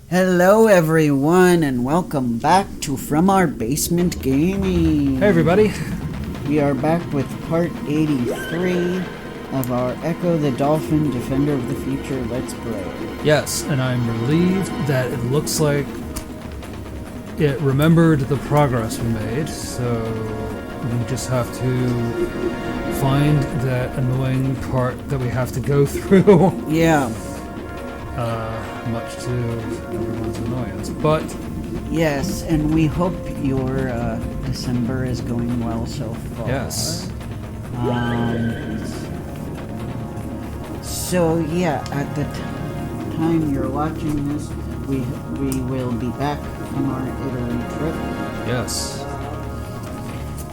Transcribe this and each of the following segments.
Hello everyone and welcome back to From Our Basement Gaming. Hey everybody. We are back with part 83 of our Ecco the Dolphin Defender of the Future Let's Play. Yes, and I'm relieved that it looks like it remembered the progress we made, so we just have to find that annoying part that we have to go through. Yeah. Much to everyone's annoyance, but yes, and we hope your December is going well so far. yes. So yeah, at the time you're watching this, we will be back from our Italy trip. Yes.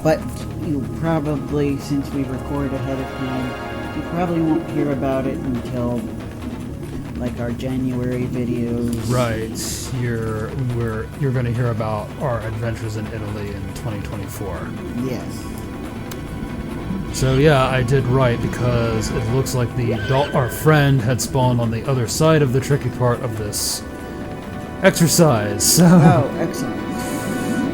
But you probably, since we record ahead of time, you probably won't hear about it until like our January videos. Right. You're going to hear about our adventures in Italy in 2024. Yes. So yeah, I did right because it looks like our friend had spawned on the other side of the tricky part of this exercise. So Oh, excellent.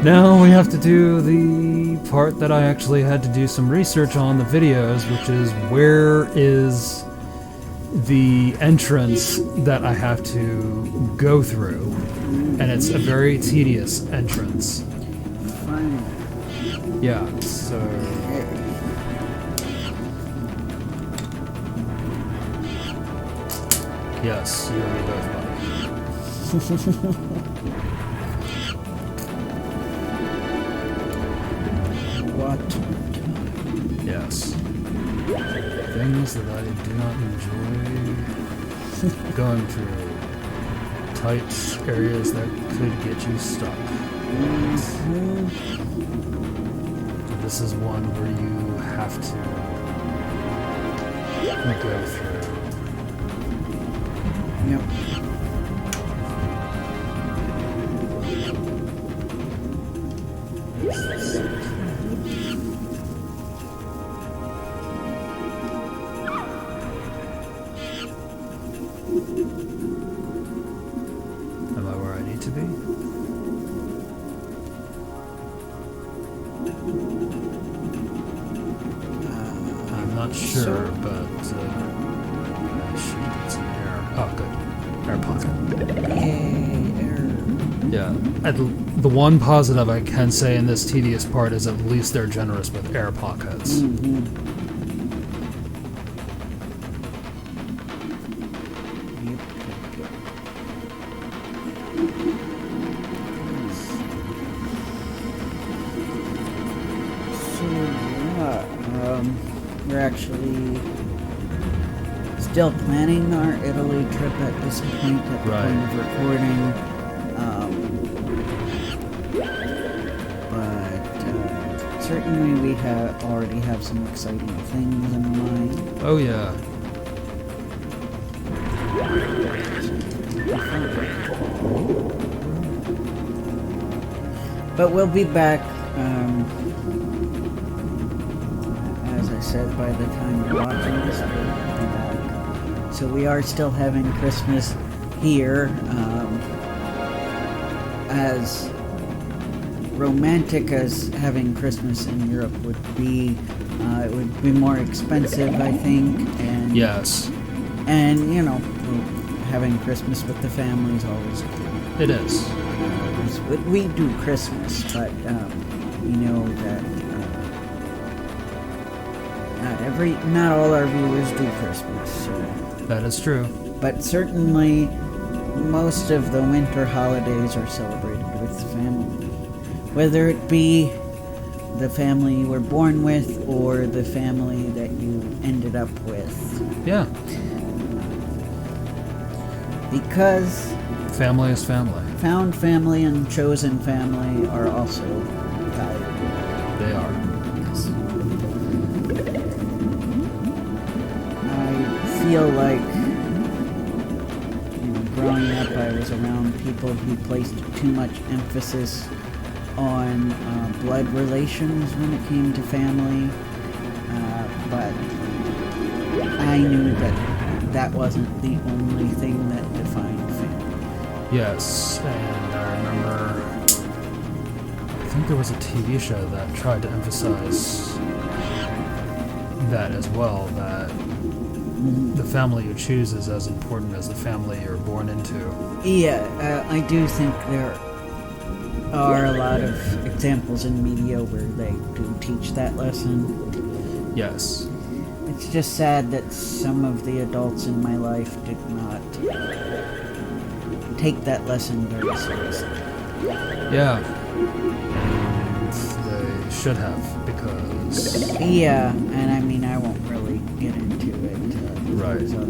now we have to do the part that I actually had to do some research on the videos, which is where is the entrance that I have to go through, and it's a very tedious entrance. Fine. Yeah, so yes, you and me both, buddy. What? Yes. Things that I do not enjoy going through. Tight areas that could get you stuck. This is one where you have to go through. Yep. Am I where I need to be? I'm not sure, but I should get some air. Oh, good. Air pocket. Yay, error. Yeah. The one positive I can say in this tedious part is at least they're generous with air pockets. Mm-hmm. We're actually still planning our Italy trip at this point at the point of recording. But certainly we already have some exciting things in mind. Oh yeah. But we'll be back, as I said, by the time you're watching this, we'll be back. So we are still having Christmas here, as romantic as having Christmas in Europe would be. It would be more expensive, I think, and Yes. and you know, having Christmas with the family is always good. It is. We do Christmas, but we know that not all our viewers do Christmas. So. That is true. But certainly, most of the winter holidays are celebrated with family, whether it be the family you were born with or the family that you ended up with. Yeah. Because Family is family. found family and chosen family are also valuable. They are. Yes. I feel like, growing up I was around people who placed too much emphasis on blood relations when it came to family, but I knew that that wasn't the only thing that defined family. Yes, and I remember, I think there was a TV show that tried to emphasize that as well, that the family you choose is as important as the family you're born into. Yeah, I do think there are a lot of examples in media where they do teach that lesson. Yes. It's just sad that some of the adults in my life did not take that lesson very seriously. Yeah. And they should have, because... Yeah, and I mean, I won't really get into it. Right. There's a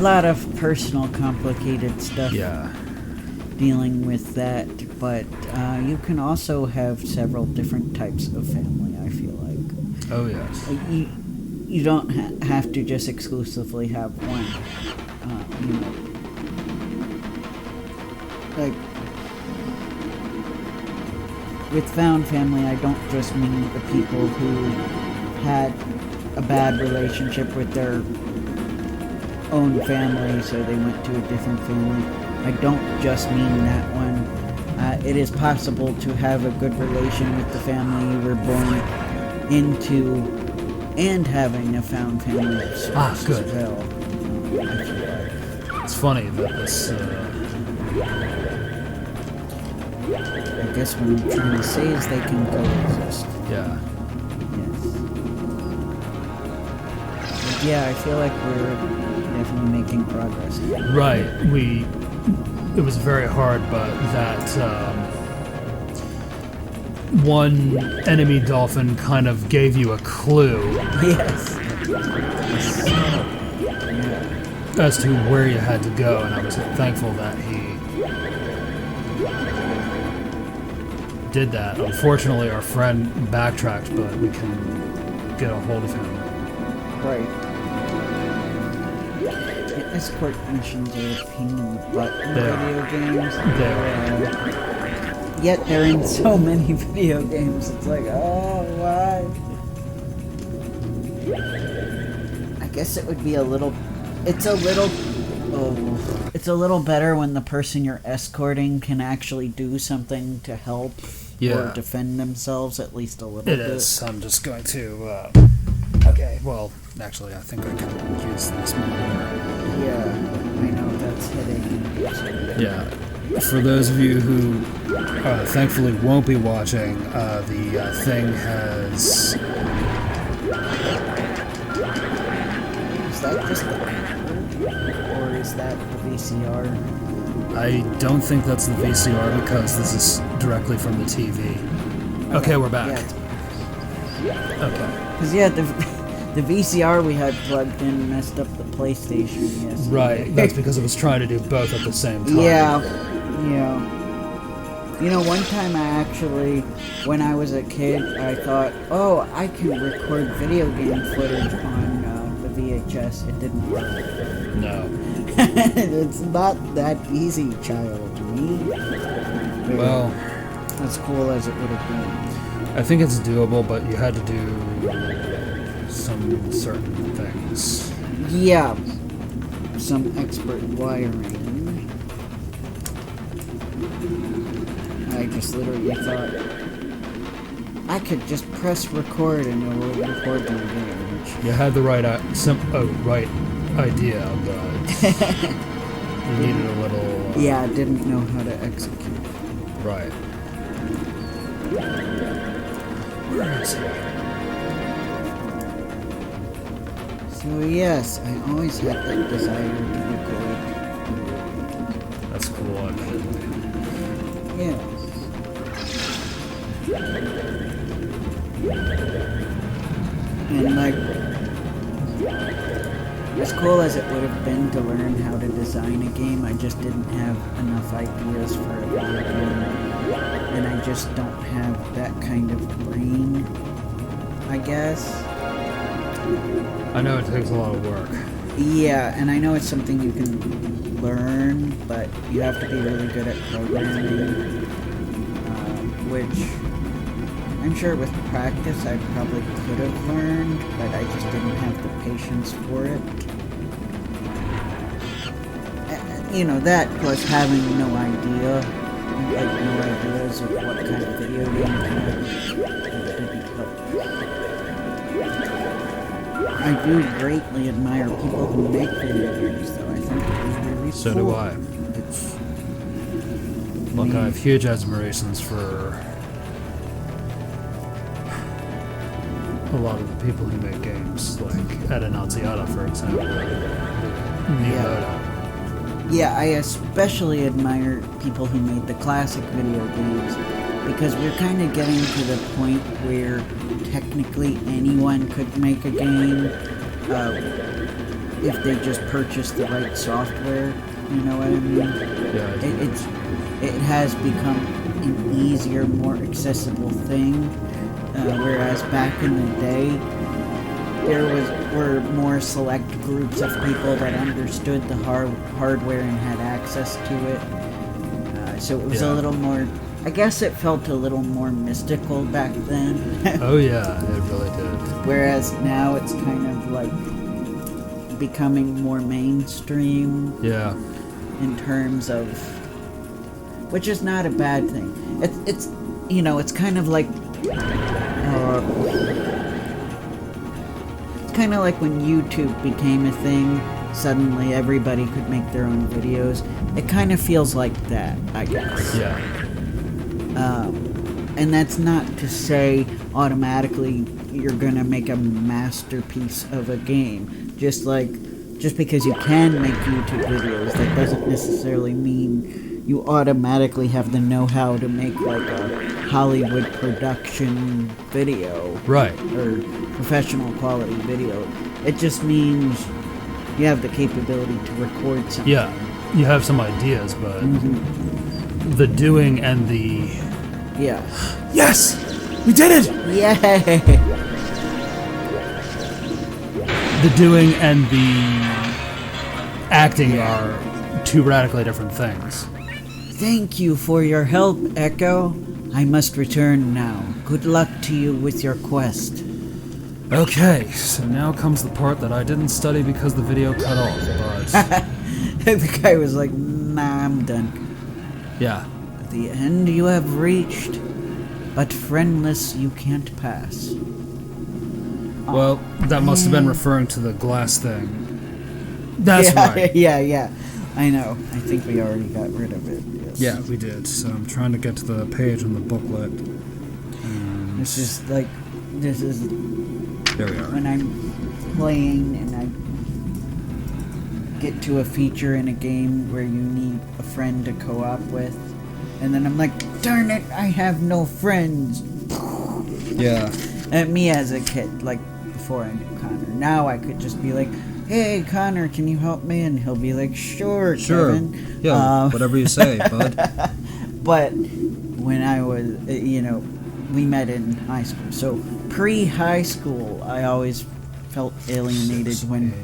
lot of personal, complicated stuff dealing with that, but you can also have several different types of family, I feel like. Oh, yes. You don't have to just exclusively have one. You know, like with found family, I don't just mean the people who had a bad relationship with their own family, so they went to a different family. I don't just mean that one. It is possible to have a good relation with the family you were born into and having a found family of sorts good. as well. I feel like. It's funny that this... I guess what I'm trying to say is they can coexist. Yeah. Yes. But yeah, I feel like we're definitely making progress here. Right. It was very hard, but that one enemy dolphin kind of gave you a clue Yes. as to where you had to go, and I was thankful that he did that. Unfortunately, our friend backtracked, but we can get a hold of him. Right. The escort missions are a pain in the butt in video games. Yet they're in so many video games. It's like, oh, why? I guess it would be a little... It's a little better when the person you're escorting can actually do something to help or defend themselves at least a little bit. It is. I'm just going to... Okay, well, actually, I think I can use this more. Yeah, I know that's hitting. Yeah. For those of you who thankfully won't be watching, the thing has... Is that just the or is that the VCR? I don't think that's the VCR because this is directly from the TV. Okay, we're back. Yeah, okay. Because the VCR we had plugged in messed up the PlayStation yesterday. Right, that's because it was trying to do both at the same time. Yeah. You know, one time I actually, when I was a kid, I thought, oh, I can record video game footage on the VHS. It didn't work. No. It's not that easy, child. Well, as cool as it would have been. I think it's doable, but you had to do some certain things. Yeah. Some expert wiring. I just literally thought I could just press record and it will record the image. You had the right right idea, but you needed a little... Yeah, I didn't know how to execute. Right. Where is it? So yes, I always had that desire to record. That's cool, admittedly. Yeah. And like, as cool as it would have been to learn how to design a game, I just didn't have enough ideas for a video game. And I just don't have that kind of brain, I guess. I know it takes a lot of work. Yeah, and I know it's something you can learn, but you have to be really good at programming, which I'm sure with practice I probably could have learned, but I just didn't have the patience for it. that plus having no ideas of what kind of video game didn't help. I do greatly admire people who make video games, though. I think it's really So cool. do I. It's Look, I have huge admirations for a lot of the people who make games, like Ed Annunziata, for example. Miyamoto. Yeah, I especially admire people who made the classic video games because we're kind of getting to the point where technically anyone could make a game if they just purchase the right software. You know what I mean? Yeah, It has become an easier, more accessible thing, whereas back in the day, were more select groups of people that understood the hardware and had access to it. So it was a little more, I guess it felt a little more mystical back then. Oh yeah, it really did. Whereas now it's kind of like becoming more mainstream. Yeah. In terms of, which is not a bad thing. It's it's kind of like when YouTube became a thing. Suddenly everybody could make their own videos. It kind of feels like that, I guess. Yeah. And that's not to say automatically you're gonna make a masterpiece of a game. Just because you can make YouTube videos, that doesn't necessarily mean you automatically have the know-how to make like a Hollywood production video. Right. Or professional quality video. It just means you have the capability to record something. Yeah. You have some ideas, but the doing and the... Yeah. Yes! We did it! Yay! The doing and the acting are two radically different things. Thank you for your help, Echo. I must return now. Good luck to you with your quest. Okay, so now comes the part that I didn't study because the video cut off, but... The guy was like, nah, I'm done. Yeah. The end you have reached, but friendless you can't pass. Well, that must have been referring to the glass thing. That's right. Yeah. I know. I think we already got rid of it. Yes. Yeah, we did. So I'm trying to get to the page on the booklet. And This is there we are. when I'm playing and I get to a feature in a game where you need a friend to co-op with, and then I'm like, darn it, I have no friends. Yeah. And me as a kid, like before I knew Connor. Now I could just be like, hey Connor, can you help me? And he'll be like, sure, Kevin. Yeah, whatever you say, bud. But when I was, we met in high school. So pre-high school, I always felt alienated when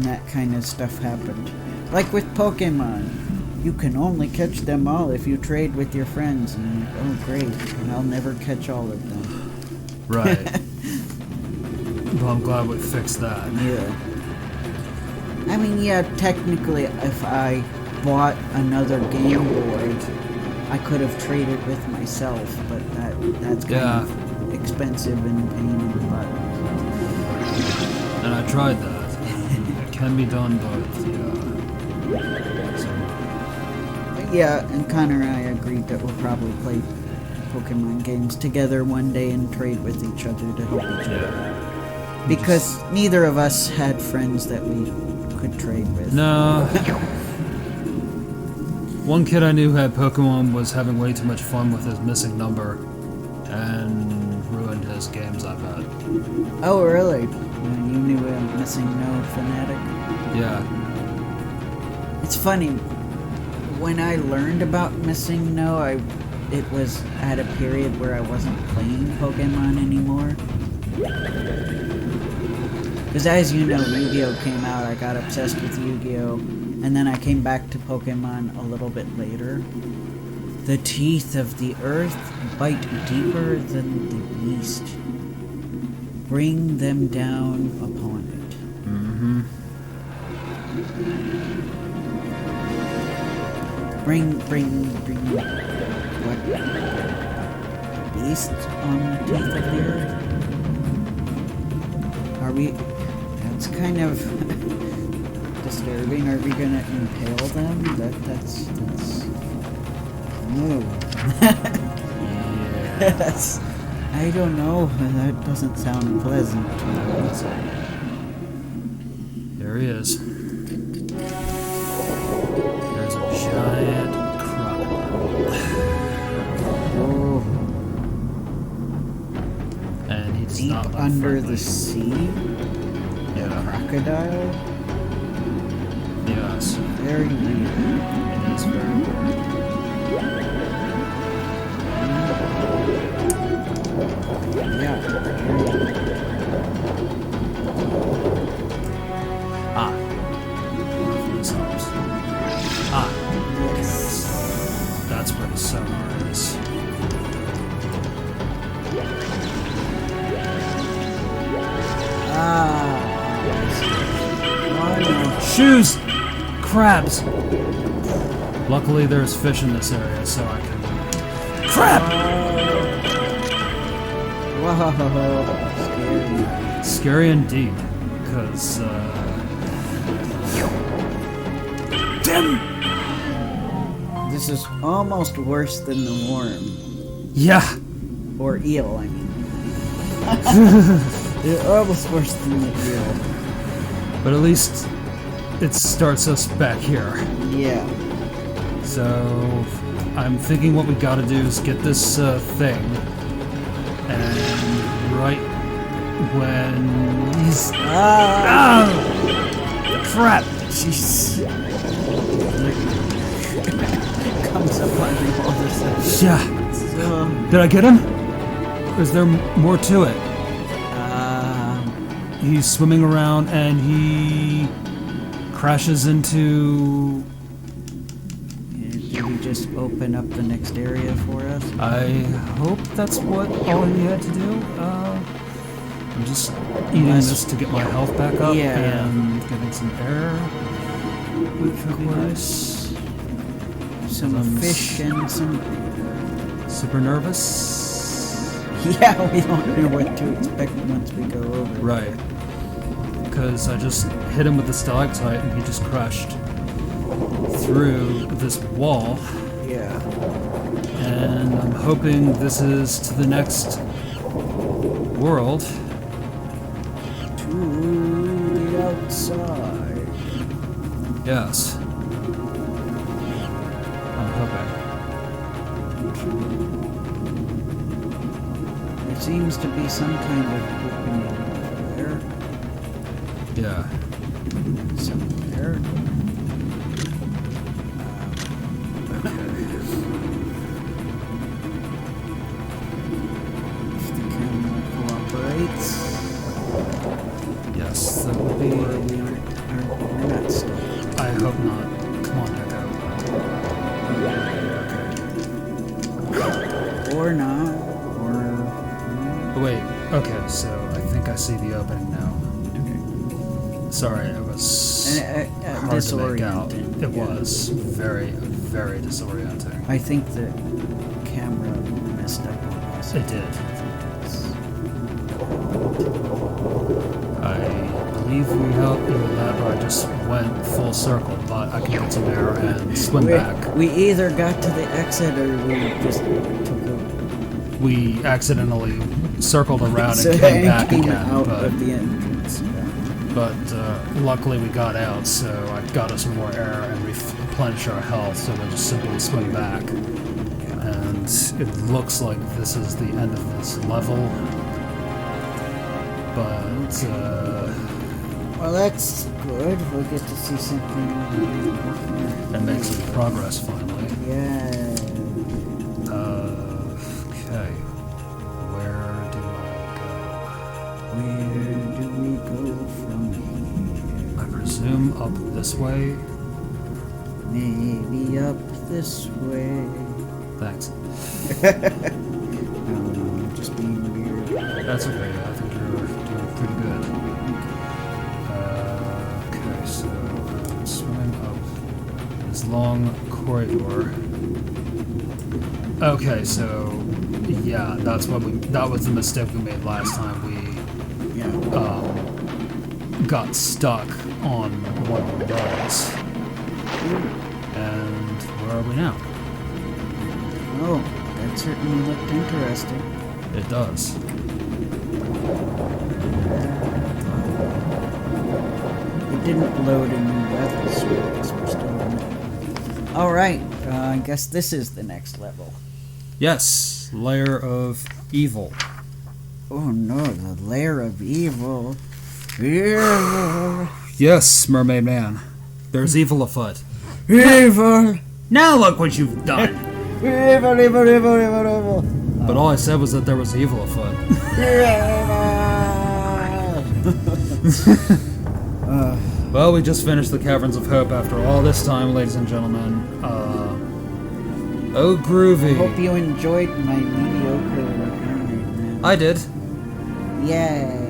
that kind of stuff happened. Like with Pokemon. You can only catch them all if you trade with your friends. And I'm like, oh great, and I'll never catch all of them. Right. Well, I'm glad we fixed that. Yeah. I mean, yeah, technically, if I bought another Game Boy, I could have traded with myself, but that's kind of expensive and pain in the butt. And I tried that. It can be done, but Yeah, and Connor and I agreed that we'll probably play Pokemon games together one day and trade with each other to help each other. Because neither of us had friends that we could trade with. No. One kid I knew who had Pokemon was having way too much fun with his missing number and ruined his games, I bet. Oh, really? You knew a Missing No fanatic? Yeah. It's funny. When I learned about Missing No, it was at a period where I wasn't playing Pokemon anymore. Because as you know, Yu-Gi-Oh! Came out, I got obsessed with Yu-Gi-Oh! And then I came back to Pokemon a little bit later. The teeth of the earth bite deeper than the beast. Bring them down upon it. Mm-hmm. Bring what? Beast on the teeth of the earth? Are we? That's kind of disturbing. Are we gonna impale them? That's no. Yeah. That's, I don't know. That doesn't sound pleasant. There he is. There's a giant crocodile. Oh, And he's deep not under friendly. the sea? Yeah. Crocodile? Yes. Very weird. It is very weird. Yeah. Ah. These arms. Ah. Yes. That's where the sonar is. Ah. Oh, no. Shoes! Crabs! Luckily there's fish in this area, so I can... Crab! Whoa. Scary. Scary indeed, because, Damn! This is almost worse than the worm. Yeah! Or eel, I mean. It's almost worse than the eel. But at least it starts us back here. Yeah. So I'm thinking what we gotta do is get this thing, and right when he's Ah! crap! Jeez. Comes up on me all of a sudden. Yeah. So, Did I get him? Or is there more to it? He's swimming around and he crashes into. did we just open up the next area for us? I hope that's what all he had to do. I'm just eating this to get my health back up and getting some air, which would be nice. Some fish and some. Super nervous. Yeah, we don't know what to expect once we go over. Right. Because I just hit him with the stalactite and he just crashed through this wall. Yeah. And I'm hoping this is to the next world. To the outside. Yes. I'm hoping. There seems to be some kind of opening there. Yeah. Somewhere. If the camera cooperates. Yes, that would be. Or we're not stuck. I hope not. Come on, Echo. Or not. Or. Oh, wait. Okay, so I think I see the opening now. Sorry, it was hard to make out. disorienting. It Yeah. was very, very disorienting. I think the camera messed up on us. It did. I believe we helped you with that, or I just went full circle, but I can get some air and swim back. We either got to the exit or we just took a. We accidentally circled around So and came and back came again, out but, of the entrance. luckily we got out, so I got us some more air and replenished our health, so we'll just simply swim back. And it looks like this is the end of this level. But, Well, that's good. We'll get to see something. and make some progress finally. Yeah. Okay. Where do Where do we go from I go? I presume up this way. here? Maybe up this way. Thanks. I don't know. I'm just being weird. That's okay. I think you're doing pretty good. Okay, so I'm swimming up this long corridor. Okay, so yeah, that was the mistake we made last time. We got stuck on one of the walls. And where are we now? Oh, that certainly looked interesting. It does. It didn't load a new level, so I guess we're still in it. Alright, I guess this is the next level. Yes, layer of evil. Oh no, the lair of evil. Evil. Yes, Mermaid Man. There's evil afoot. Evil. Now look what you've done! Evil, evil, evil, evil, evil. But all I said was that there was evil afoot. Well, we just finished the Caverns of Hope after all this time, ladies and gentlemen. Oh, groovy. I hope you enjoyed my mediocre review. I did. Yay.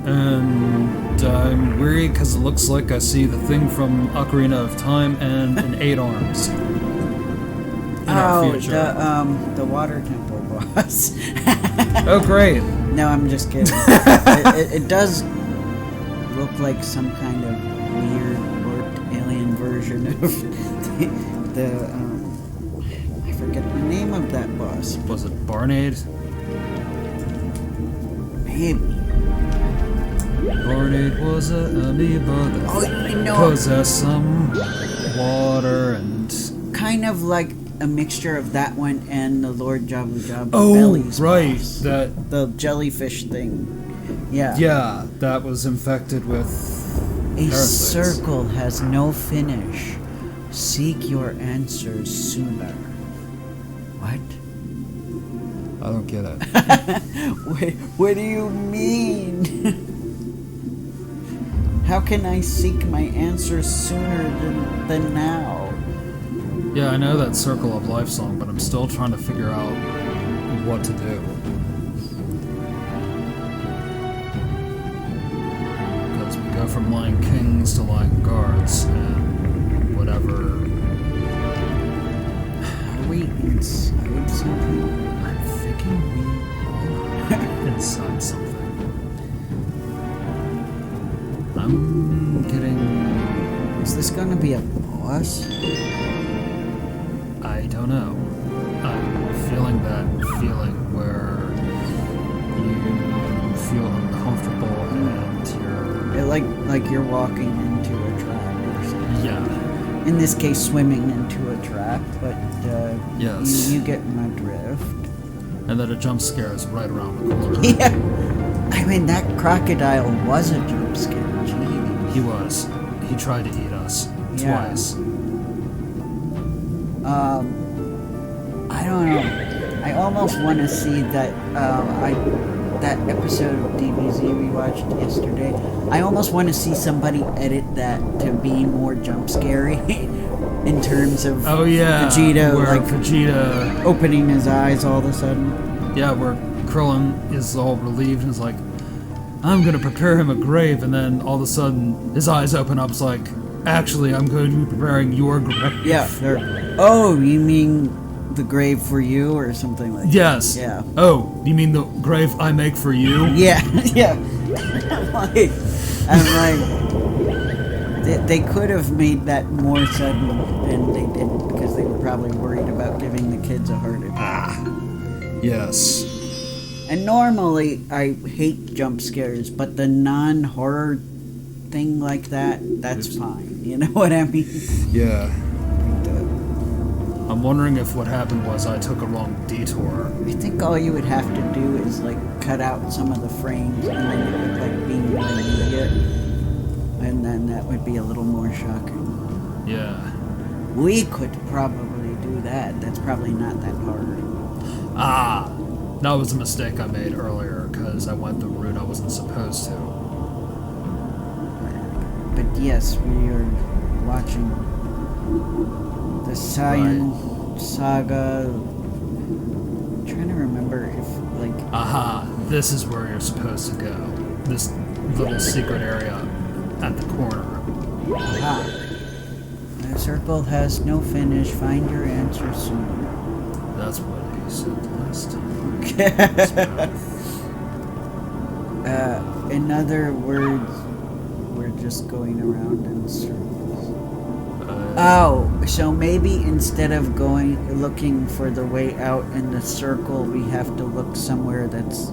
And I'm weary because it looks like I see the thing from Ocarina of Time and an 8 arms. In our future. The water temple boss. Oh, great. No, I'm just kidding. it does look like some kind of weird warped alien version of I forget the name of that boss. Was it Barnade? Maybe. Barnade was a amoeba that I know. possessed some water and... Kind of like a mixture of that one and the Lord Jabu Jabu Oh, Belly's right. boss. That... The jellyfish thing. Yeah. Yeah, that was infected with A parasites. circle has no finish. Seek your answers sooner. What? I don't get it. What do you mean? How can I seek my answers sooner than now? Yeah, I know that Circle of Life song, but I'm still trying to figure out what to do. Because we go from lying kings to lying guards, and whatever. Are we inside something? I'm thinking we are inside something. I'm getting... Is this gonna be a boss? I don't know. I'm feeling that feeling where you feel uncomfortable and you're... Like you're walking into a trap or something. Yeah. In this case, swimming into a trap, but Yes. you get my drift. And that a jump scare is right around the corner. Yeah. I mean, that crocodile was a jump scare. Gee. He was. He tried to eat us. Yeah. Twice. I don't know. I almost want to see that that episode of DBZ we watched yesterday. I almost want to see somebody edit that to be more jump scary in terms of Oh yeah. Vegeta where like Vegeta... opening his eyes all of a sudden. Yeah, where Krillin is all relieved and is like, I'm gonna prepare him a grave, and then all of a sudden his eyes open up. It's like, actually, I'm going to be preparing your grave. Yeah. Oh, you mean the grave for you or something like Yes. that? Yeah. Oh, you mean the grave I make for you? Yeah. Yeah. I'm like, they could have made that more sudden, and they didn't because they were probably worried about giving the kids a heart attack. Yes. And normally, I hate jump scares, but the non-horror thing like that's fine. You know what I mean? Yeah. I'm wondering if what happened was I took a wrong detour. I think all you would have to do is, like, cut out some of the frames, and then it would, like, be more immediate. And then that would be a little more shocking. Yeah. We could probably do that. That's probably not that hard. Ah! That was a mistake I made earlier, because I went the route I wasn't supposed to. But yes, we are watching the Saiyan saga. I'm trying to remember if, like... Aha! This is where you're supposed to go. This little secret area at the corner. Aha. I The circle has no finish. Find your answer soon. That's what he said last time. In other words, we're just going around in circles. Oh, so maybe instead of looking for the way out in the circle, we have to look somewhere that's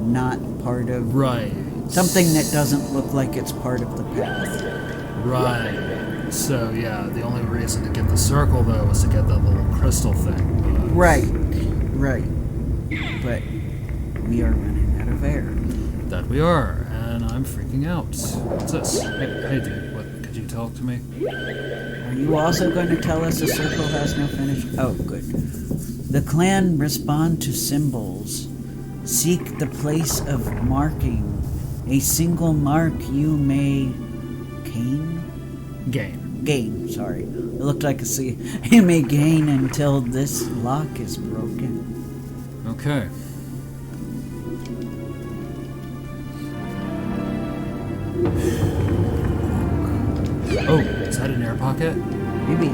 not part of... Right. Something that doesn't look like it's part of the path. Right. So, yeah, the only reason to get the circle, though, was to get that little crystal thing. Right. But we are running out of air. That we are, and I'm freaking out. What's this? Hey, dude, what? Could you talk to me? Are you also going to tell us the circle has no finish? Oh, good. The clan respond to symbols. Seek the place of marking. A single mark you may gain, sorry. It looked like a C. You may gain until this lock is broken. Okay. Oh, is that an air pocket? Maybe.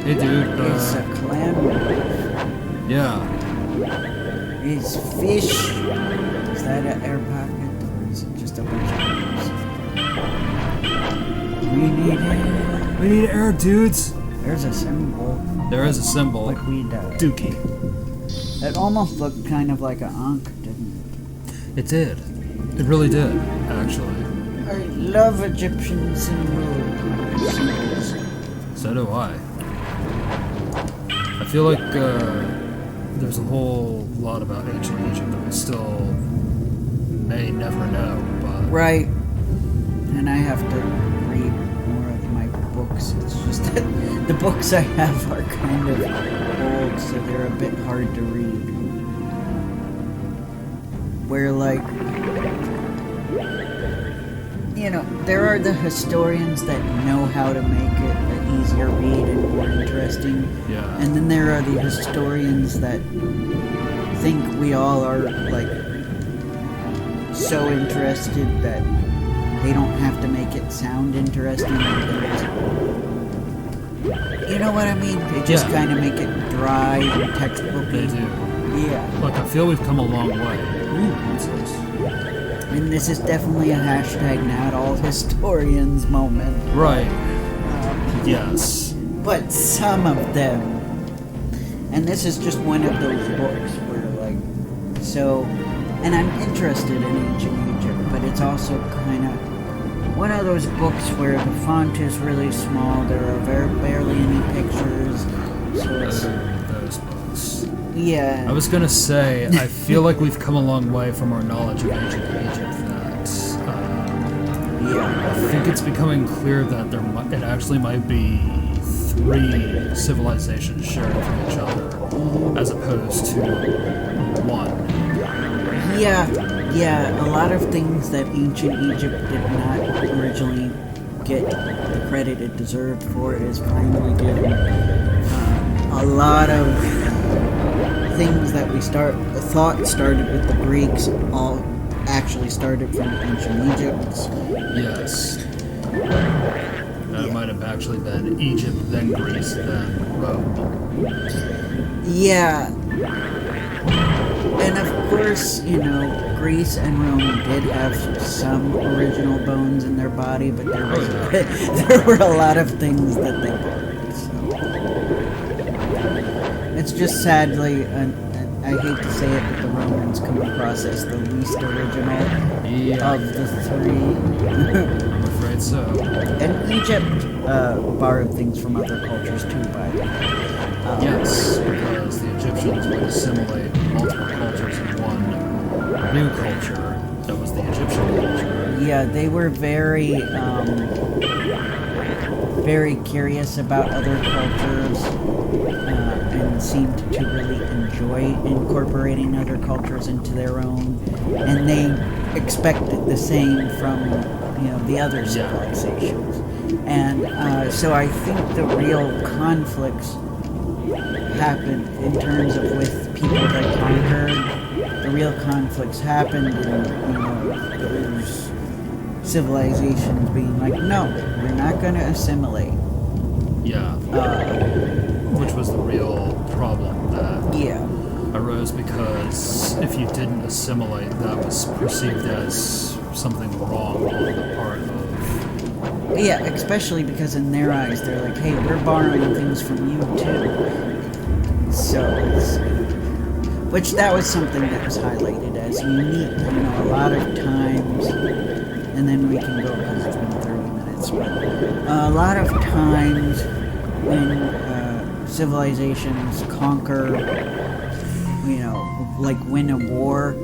Hey dude, It's a clam. Yeah. It's fish. Is that an air pocket or is it just a bunch of words? We need air. We need air, dudes! There's a symbol. There is a symbol. Like we died. Dookie. It almost looked kind of like an ankh, didn't It did. It really did, actually. it? I love Egyptian symbols. So do I. I feel like there's a whole lot about ancient Egypt that we still may never know, but... Right. And I have to read more of my books. It's just that the books I have are kind of old, so they're a bit hard to read. Where, like... You know, there are the historians that know how to make it an easier read and more interesting. Yeah. And then there are the historians that think we all are, like, so interested that they don't have to make it sound interesting. You know what I mean? They just kind of make it dry and textbooky. They do. Yeah. Look, I feel we've come a long way. Ooh, what's this? And this is definitely a hashtag not all historians moment. Right. Yes. But some of them. And this is just one of those books where, like, so, and I'm interested in ancient Egypt, but it's also kind of one of those books where the font is really small, there are barely any pictures, so it's... Those books. Yeah. I was gonna say, I feel like we've come a long way from our knowledge of ancient Egypt that I think it's becoming clear that it actually might be 3 civilizations sharing from each other as opposed to 1. Yeah, a lot of things that ancient Egypt did not originally get the credit it deserved for is finally getting a lot of things that we thought started with the Greeks all actually started from ancient Egypt. Yes. That might have actually been Egypt, then Greece, then Rome. Yeah. And of course, you know, Greece and Rome did have some original bones in their body, but there were a lot of things that they borrowed. So. It's just sadly, I hate to say it, but the Romans come across as the least original of the 3. I'm afraid so. And Egypt borrowed things from other cultures too, by the way. Yes, because the Egyptians would assimilate multiple cultures in one new culture that was the Egyptian culture. Yeah, they were very curious about other cultures and seemed to really enjoy incorporating other cultures into their own. And they expected the same from, you know, the other civilizations. And so I think the real conflicts happened in terms of with people that conquered. The real conflicts happened in, you know, those civilizations being like, no, we're not going to assimilate. Yeah. Which was the real problem that Yeah. arose, because if you didn't assimilate, that was perceived as something wrong on the part of... Yeah, especially because in their eyes, they're like, hey, we're borrowing things from you, too. So, which that was something that was highlighted as unique. You know, a lot of times, and then we can go, because it's been 30 minutes, but a lot of times when civilizations conquer, you know, like win a war,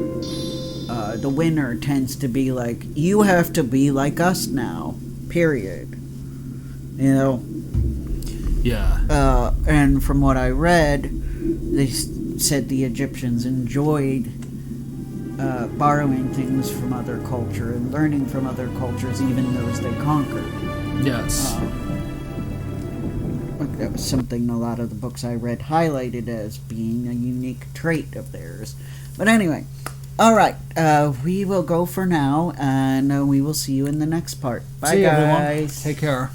the winner tends to be like, you have to be like us now, period. You know? Yeah. And from what I read, they said the Egyptians enjoyed borrowing things from other culture and learning from other cultures, even those they conquered. Yes. That was something a lot of the books I read highlighted as being a unique trait of theirs. But anyway, all right, we will go for now, and we will see you in the next part. Bye, See you, guys. everyone. Take care.